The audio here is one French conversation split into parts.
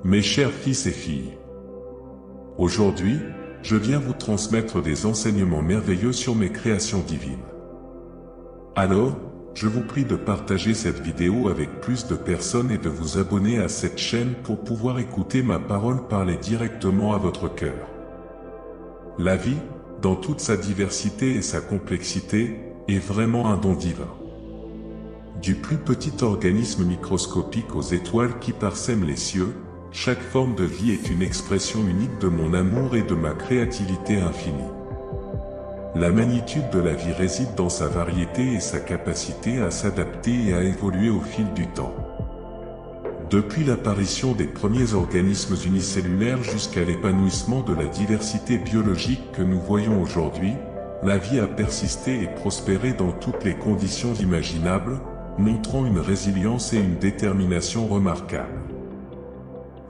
Mes chers fils et filles, aujourd'hui, je viens vous transmettre des enseignements merveilleux sur mes créations divines. Alors, je vous prie de partager cette vidéo avec plus de personnes et de vous abonner à cette chaîne pour pouvoir écouter ma parole parler directement à votre cœur. La vie, dans toute sa diversité et sa complexité, est vraiment un don divin. Du plus petit organisme microscopique aux étoiles qui parsèment les cieux, chaque forme de vie est une expression unique de mon amour et de ma créativité infinie. La magnitude de la vie réside dans sa variété et sa capacité à s'adapter et à évoluer au fil du temps. Depuis l'apparition des premiers organismes unicellulaires jusqu'à l'épanouissement de la diversité biologique que nous voyons aujourd'hui, la vie a persisté et prospéré dans toutes les conditions imaginables, montrant une résilience et une détermination remarquables.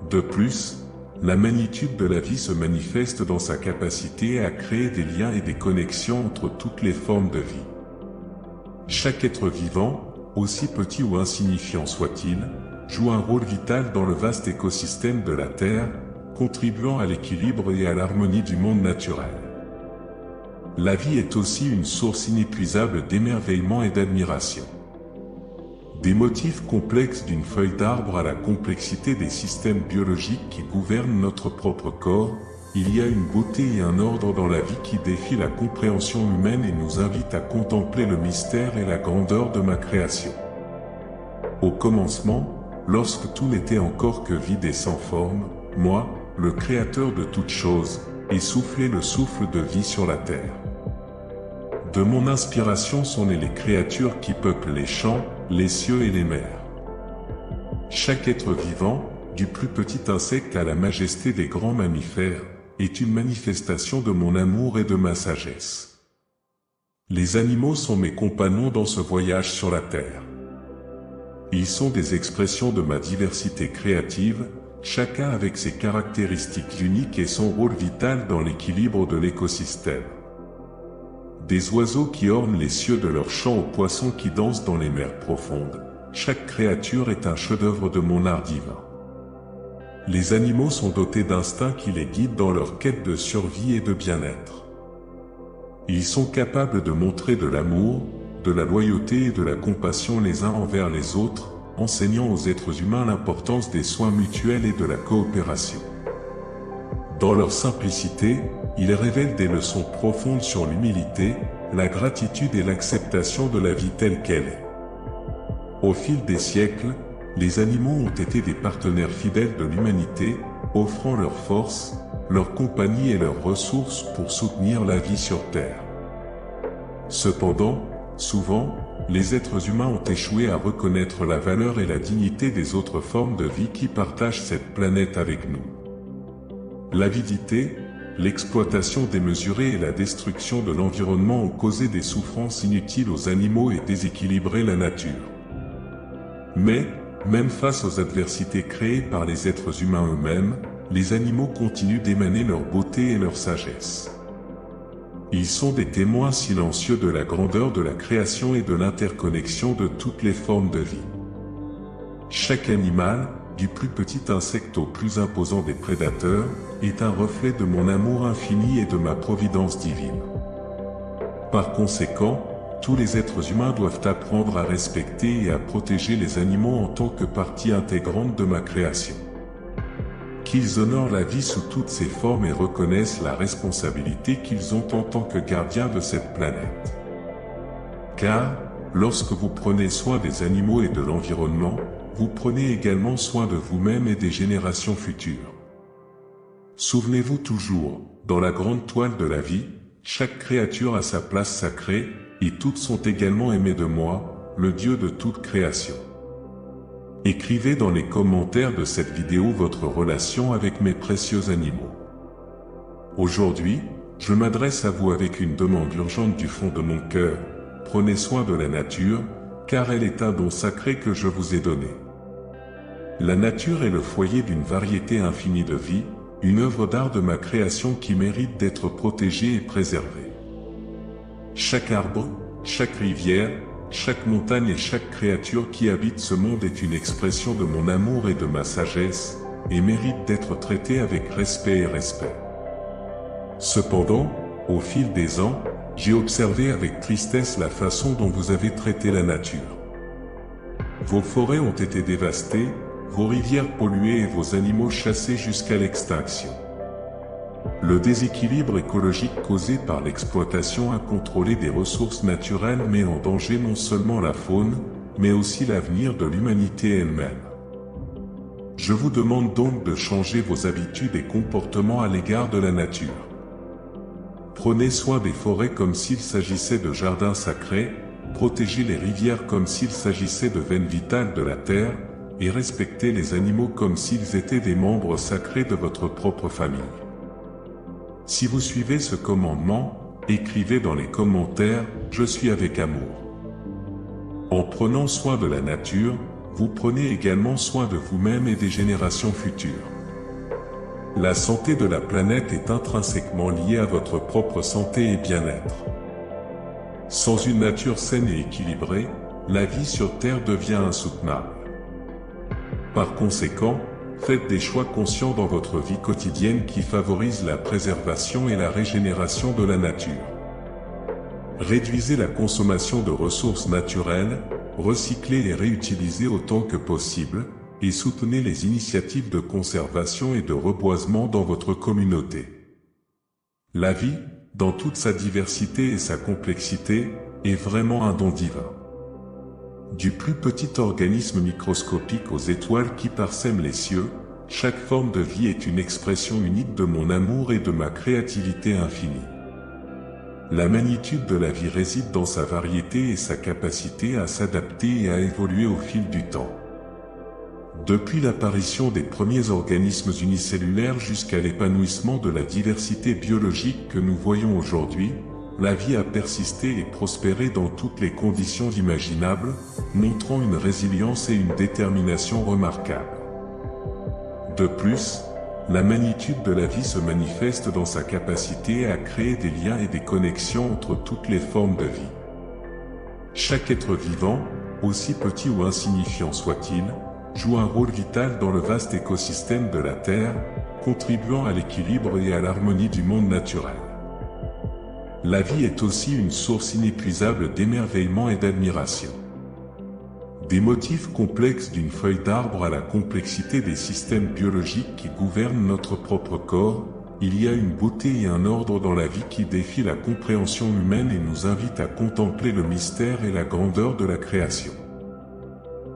De plus, la magnitude de la vie se manifeste dans sa capacité à créer des liens et des connexions entre toutes les formes de vie. Chaque être vivant, aussi petit ou insignifiant soit-il, joue un rôle vital dans le vaste écosystème de la Terre, contribuant à l'équilibre et à l'harmonie du monde naturel. La vie est aussi une source inépuisable d'émerveillement et d'admiration. Des motifs complexes d'une feuille d'arbre à la complexité des systèmes biologiques qui gouvernent notre propre corps, il y a une beauté et un ordre dans la vie qui défie la compréhension humaine et nous invite à contempler le mystère et la grandeur de ma création. Au commencement, lorsque tout n'était encore que vide et sans forme, moi, le Créateur de toutes choses, ai soufflé le souffle de vie sur la terre. De mon inspiration sont nées les créatures qui peuplent les champs, les cieux et les mers. Chaque être vivant, du plus petit insecte à la majesté des grands mammifères, est une manifestation de mon amour et de ma sagesse. Les animaux sont mes compagnons dans ce voyage sur la terre. Ils sont des expressions de ma diversité créative, chacun avec ses caractéristiques uniques et son rôle vital dans l'équilibre de l'écosystème. Des oiseaux qui ornent les cieux de leurs chants aux poissons qui dansent dans les mers profondes, chaque créature est un chef-d'œuvre de mon art divin. Les animaux sont dotés d'instincts qui les guident dans leur quête de survie et de bien-être. Ils sont capables de montrer de l'amour, de la loyauté et de la compassion les uns envers les autres, enseignant aux êtres humains l'importance des soins mutuels et de la coopération. Dans leur simplicité, ils révèlent des leçons profondes sur l'humilité, la gratitude et l'acceptation de la vie telle qu'elle est. Au fil des siècles, les animaux ont été des partenaires fidèles de l'humanité, offrant leur force, leur compagnie et leurs ressources pour soutenir la vie sur Terre. Cependant, souvent, les êtres humains ont échoué à reconnaître la valeur et la dignité des autres formes de vie qui partagent cette planète avec nous. L'avidité, l'exploitation démesurée et la destruction de l'environnement ont causé des souffrances inutiles aux animaux et déséquilibré la nature. Mais, même face aux adversités créées par les êtres humains eux-mêmes, les animaux continuent d'émaner leur beauté et leur sagesse. Ils sont des témoins silencieux de la grandeur de la création et de l'interconnexion de toutes les formes de vie. Chaque animal, du plus petit insecte au plus imposant des prédateurs, est un reflet de mon amour infini et de ma providence divine. Par conséquent, tous les êtres humains doivent apprendre à respecter et à protéger les animaux en tant que partie intégrante de ma création. Qu'ils honorent la vie sous toutes ses formes et reconnaissent la responsabilité qu'ils ont en tant que gardiens de cette planète. Car, lorsque vous prenez soin des animaux et de l'environnement, vous prenez également soin de vous-même et des générations futures. Souvenez-vous toujours, dans la grande toile de la vie, chaque créature a sa place sacrée, et toutes sont également aimées de moi, le Dieu de toute création. Écrivez dans les commentaires de cette vidéo votre relation avec mes précieux animaux. Aujourd'hui, je m'adresse à vous avec une demande urgente du fond de mon cœur, prenez soin de la nature, car elle est un don sacré que je vous ai donné. La nature est le foyer d'une variété infinie de vie, une œuvre d'art de ma création qui mérite d'être protégée et préservée. Chaque arbre, chaque rivière, chaque montagne et chaque créature qui habite ce monde est une expression de mon amour et de ma sagesse, et mérite d'être traitée avec respect et respect. Cependant, au fil des ans, j'ai observé avec tristesse la façon dont vous avez traité la nature. Vos forêts ont été dévastées, vos rivières polluées et vos animaux chassés jusqu'à l'extinction. Le déséquilibre écologique causé par l'exploitation incontrôlée des ressources naturelles met en danger non seulement la faune, mais aussi l'avenir de l'humanité elle-même. Je vous demande donc de changer vos habitudes et comportements à l'égard de la nature. Prenez soin des forêts comme s'il s'agissait de jardins sacrés, protégez les rivières comme s'il s'agissait de veines vitales de la terre, et respectez les animaux comme s'ils étaient des membres sacrés de votre propre famille. Si vous suivez ce commandement, écrivez dans les commentaires « Je suis avec amour ». En prenant soin de la nature, vous prenez également soin de vous-même et des générations futures. La santé de la planète est intrinsèquement liée à votre propre santé et bien-être. Sans une nature saine et équilibrée, la vie sur Terre devient insoutenable. Par conséquent, faites des choix conscients dans votre vie quotidienne qui favorisent la préservation et la régénération de la nature. Réduisez la consommation de ressources naturelles, recyclez et réutilisez autant que possible, et soutenez les initiatives de conservation et de reboisement dans votre communauté. La vie, dans toute sa diversité et sa complexité, est vraiment un don divin. Du plus petit organisme microscopique aux étoiles qui parsèment les cieux, chaque forme de vie est une expression unique de mon amour et de ma créativité infinie. La magnitude de la vie réside dans sa variété et sa capacité à s'adapter et à évoluer au fil du temps. Depuis l'apparition des premiers organismes unicellulaires jusqu'à l'épanouissement de la diversité biologique que nous voyons aujourd'hui, la vie a persisté et prospéré dans toutes les conditions imaginables, montrant une résilience et une détermination remarquables. De plus, la magnitude de la vie se manifeste dans sa capacité à créer des liens et des connexions entre toutes les formes de vie. Chaque être vivant, aussi petit ou insignifiant soit-il, joue un rôle vital dans le vaste écosystème de la Terre, contribuant à l'équilibre et à l'harmonie du monde naturel. La vie est aussi une source inépuisable d'émerveillement et d'admiration. Des motifs complexes d'une feuille d'arbre à la complexité des systèmes biologiques qui gouvernent notre propre corps, il y a une beauté et un ordre dans la vie qui défie la compréhension humaine et nous invite à contempler le mystère et la grandeur de la création.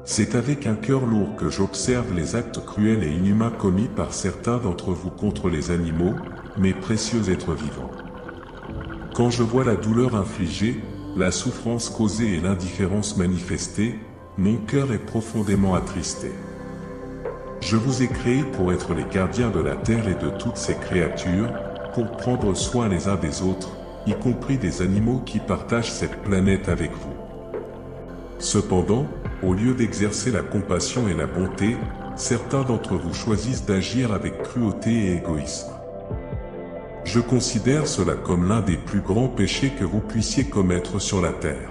C'est avec un cœur lourd que j'observe les actes cruels et inhumains commis par certains d'entre vous contre les animaux, mes précieux êtres vivants. Quand je vois la douleur infligée, la souffrance causée et l'indifférence manifestée, mon cœur est profondément attristé. Je vous ai créés pour être les gardiens de la terre et de toutes ses créatures, pour prendre soin les uns des autres, y compris des animaux qui partagent cette planète avec vous. Cependant, au lieu d'exercer la compassion et la bonté, certains d'entre vous choisissent d'agir avec cruauté et égoïsme. Je considère cela comme l'un des plus grands péchés que vous puissiez commettre sur la terre.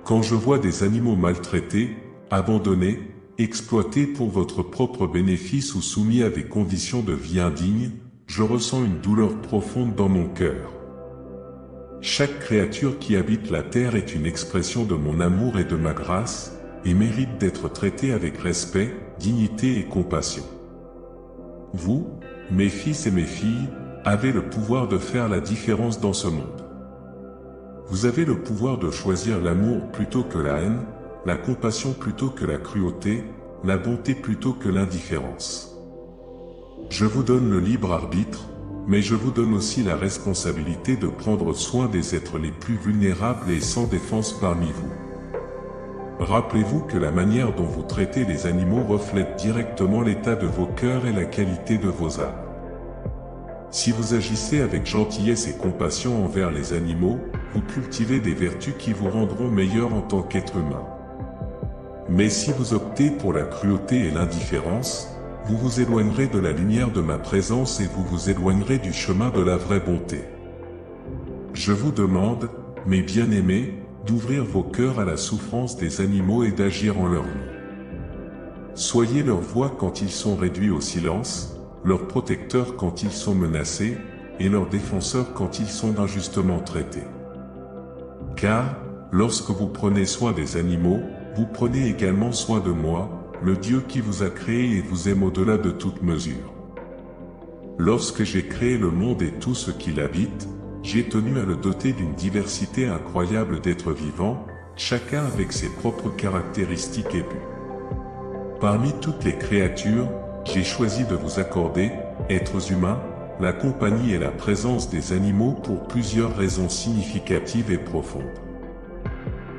Quand je vois des animaux maltraités, abandonnés, exploités pour votre propre bénéfice ou soumis à des conditions de vie indignes, je ressens une douleur profonde dans mon cœur. Chaque créature qui habite la terre est une expression de mon amour et de ma grâce, et mérite d'être traitée avec respect, dignité et compassion. Vous, mes fils et mes filles, avez le pouvoir de faire la différence dans ce monde. Vous avez le pouvoir de choisir l'amour plutôt que la haine, la compassion plutôt que la cruauté, la bonté plutôt que l'indifférence. Je vous donne le libre arbitre, mais je vous donne aussi la responsabilité de prendre soin des êtres les plus vulnérables et sans défense parmi vous. Rappelez-vous que la manière dont vous traitez les animaux reflète directement l'état de vos cœurs et la qualité de vos âmes. Si vous agissez avec gentillesse et compassion envers les animaux, vous cultivez des vertus qui vous rendront meilleurs en tant qu'être humain. Mais si vous optez pour la cruauté et l'indifférence, vous vous éloignerez de la lumière de ma présence et vous vous éloignerez du chemin de la vraie bonté. Je vous demande, mes bien-aimés, d'ouvrir vos cœurs à la souffrance des animaux et d'agir en leur nom. Soyez leur voix quand ils sont réduits au silence, leurs protecteurs quand ils sont menacés, et leurs défenseurs quand ils sont injustement traités. Car, lorsque vous prenez soin des animaux, vous prenez également soin de moi, le Dieu qui vous a créé et vous aime au-delà de toute mesure. Lorsque j'ai créé le monde et tout ce qui l'habite, j'ai tenu à le doter d'une diversité incroyable d'êtres vivants, chacun avec ses propres caractéristiques et buts. Parmi toutes les créatures, j'ai choisi de vous accorder, êtres humains, la compagnie et la présence des animaux pour plusieurs raisons significatives et profondes.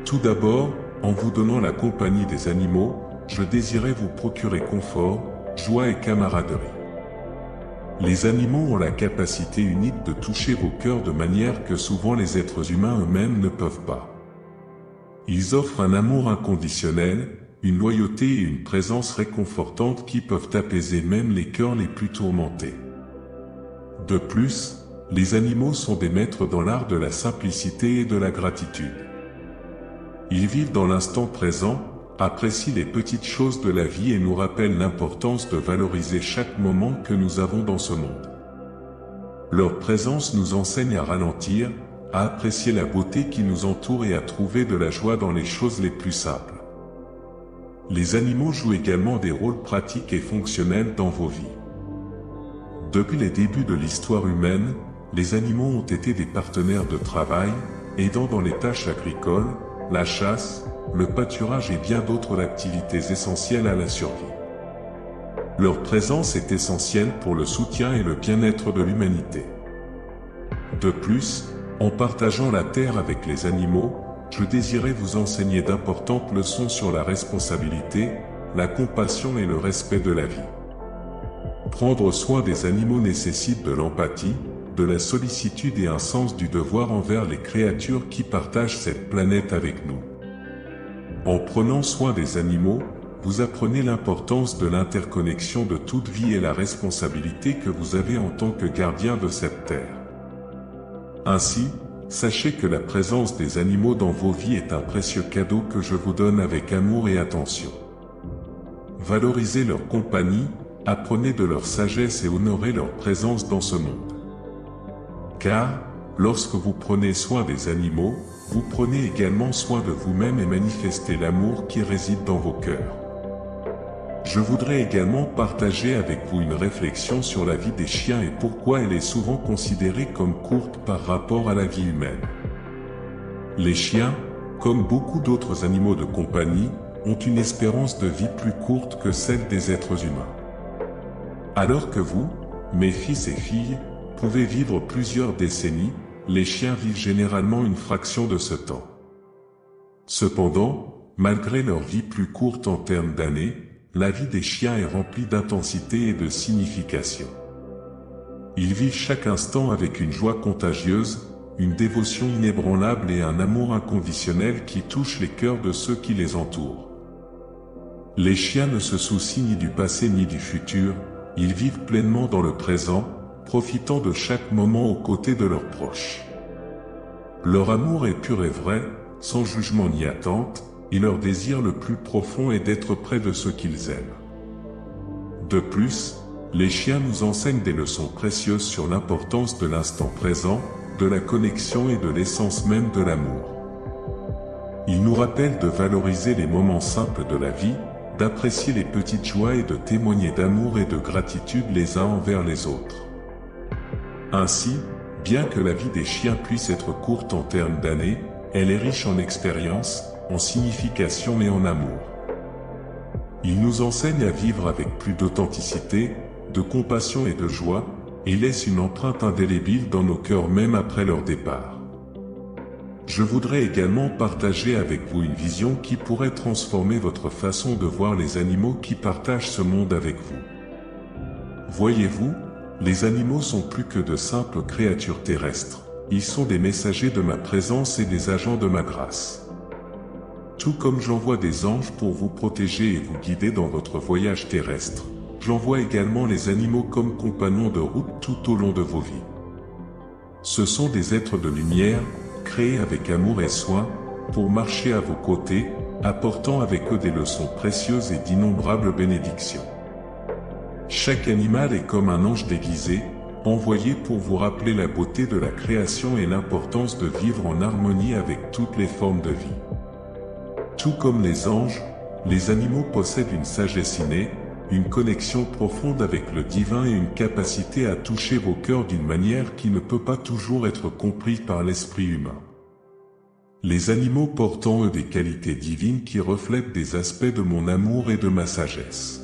Tout d'abord, en vous donnant la compagnie des animaux, je désirais vous procurer confort, joie et camaraderie. Les animaux ont la capacité unique de toucher vos cœurs de manière que souvent les êtres humains eux-mêmes ne peuvent pas. Ils offrent un amour inconditionnel, une loyauté et une présence réconfortante qui peuvent apaiser même les cœurs les plus tourmentés. De plus, les animaux sont des maîtres dans l'art de la simplicité et de la gratitude. Ils vivent dans l'instant présent, apprécient les petites choses de la vie et nous rappellent l'importance de valoriser chaque moment que nous avons dans ce monde. Leur présence nous enseigne à ralentir, à apprécier la beauté qui nous entoure et à trouver de la joie dans les choses les plus simples. Les animaux jouent également des rôles pratiques et fonctionnels dans vos vies. Depuis les débuts de l'histoire humaine, les animaux ont été des partenaires de travail, aidant dans les tâches agricoles, la chasse, le pâturage et bien d'autres activités essentielles à la survie. Leur présence est essentielle pour le soutien et le bien-être de l'humanité. De plus, en partageant la terre avec les animaux, je désirais vous enseigner d'importantes leçons sur la responsabilité, la compassion et le respect de la vie. Prendre soin des animaux nécessite de l'empathie, de la sollicitude et un sens du devoir envers les créatures qui partagent cette planète avec nous. En prenant soin des animaux, vous apprenez l'importance de l'interconnexion de toute vie et la responsabilité que vous avez en tant que gardien de cette terre. Ainsi, sachez que la présence des animaux dans vos vies est un précieux cadeau que je vous donne avec amour et attention. Valorisez leur compagnie, apprenez de leur sagesse et honorez leur présence dans ce monde. Car, lorsque vous prenez soin des animaux, vous prenez également soin de vous-même et manifestez l'amour qui réside dans vos cœurs. Je voudrais également partager avec vous une réflexion sur la vie des chiens et pourquoi elle est souvent considérée comme courte par rapport à la vie humaine. Les chiens, comme beaucoup d'autres animaux de compagnie, ont une espérance de vie plus courte que celle des êtres humains. Alors que vous, mes fils et filles, pouvez vivre plusieurs décennies, les chiens vivent généralement une fraction de ce temps. Cependant, malgré leur vie plus courte en termes d'années, la vie des chiens est remplie d'intensité et de signification. Ils vivent chaque instant avec une joie contagieuse, une dévotion inébranlable et un amour inconditionnel qui touche les cœurs de ceux qui les entourent. Les chiens ne se soucient ni du passé ni du futur, ils vivent pleinement dans le présent, profitant de chaque moment aux côtés de leurs proches. Leur amour est pur et vrai, sans jugement ni attente, et leur désir le plus profond est d'être près de ceux qu'ils aiment. De plus, les chiens nous enseignent des leçons précieuses sur l'importance de l'instant présent, de la connexion et de l'essence même de l'amour. Ils nous rappellent de valoriser les moments simples de la vie, d'apprécier les petites joies et de témoigner d'amour et de gratitude les uns envers les autres. Ainsi, bien que la vie des chiens puisse être courte en termes d'années, elle est riche en expérience, en signification et en amour. Ils nous enseignent à vivre avec plus d'authenticité, de compassion et de joie, et laissent une empreinte indélébile dans nos cœurs même après leur départ. Je voudrais également partager avec vous une vision qui pourrait transformer votre façon de voir les animaux qui partagent ce monde avec vous. Voyez-vous, les animaux sont plus que de simples créatures terrestres. Ils sont des messagers de ma présence et des agents de ma grâce. Tout comme j'envoie des anges pour vous protéger et vous guider dans votre voyage terrestre, j'envoie également les animaux comme compagnons de route tout au long de vos vies. Ce sont des êtres de lumière, créés avec amour et soin, pour marcher à vos côtés, apportant avec eux des leçons précieuses et d'innombrables bénédictions. Chaque animal est comme un ange déguisé, envoyé pour vous rappeler la beauté de la création et l'importance de vivre en harmonie avec toutes les formes de vie. Tout comme les anges, les animaux possèdent une sagesse innée, une connexion profonde avec le divin et une capacité à toucher vos cœurs d'une manière qui ne peut pas toujours être comprise par l'esprit humain. Les animaux portent en eux des qualités divines qui reflètent des aspects de mon amour et de ma sagesse.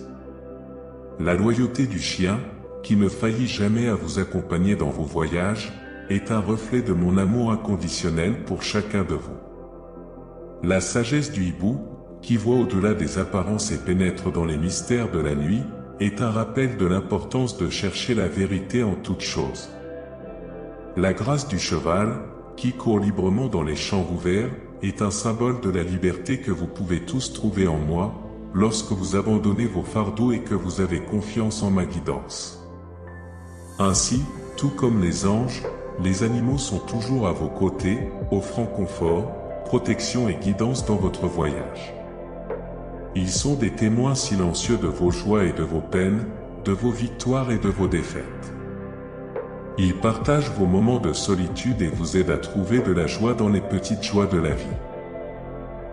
La loyauté du chien, qui ne faillit jamais à vous accompagner dans vos voyages, est un reflet de mon amour inconditionnel pour chacun de vous. La sagesse du hibou, qui voit au-delà des apparences et pénètre dans les mystères de la nuit, est un rappel de l'importance de chercher la vérité en toutes choses. La grâce du cheval, qui court librement dans les champs ouverts, est un symbole de la liberté que vous pouvez tous trouver en moi, lorsque vous abandonnez vos fardeaux et que vous avez confiance en ma guidance. Ainsi, tout comme les anges, les animaux sont toujours à vos côtés, offrant confort, protection et guidance dans votre voyage. Ils sont des témoins silencieux de vos joies et de vos peines, de vos victoires et de vos défaites. Ils partagent vos moments de solitude et vous aident à trouver de la joie dans les petites joies de la vie.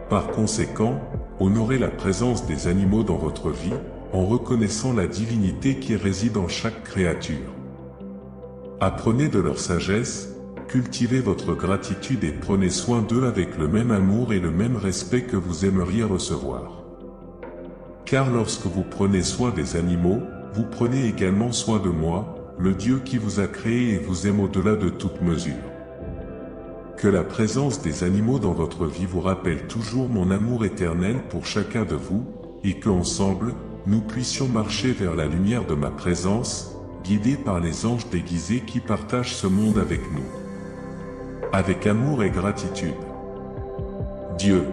Par conséquent, honorez la présence des animaux dans votre vie, en reconnaissant la divinité qui réside en chaque créature. Apprenez de leur sagesse, cultivez votre gratitude et prenez soin d'eux avec le même amour et le même respect que vous aimeriez recevoir. Car lorsque vous prenez soin des animaux, vous prenez également soin de moi, le Dieu qui vous a créé et vous aime au-delà de toute mesure. Que la présence des animaux dans votre vie vous rappelle toujours mon amour éternel pour chacun de vous, et qu'ensemble, nous puissions marcher vers la lumière de ma présence, guidés par les anges déguisés qui partagent ce monde avec nous. Avec amour et gratitude. Dieu.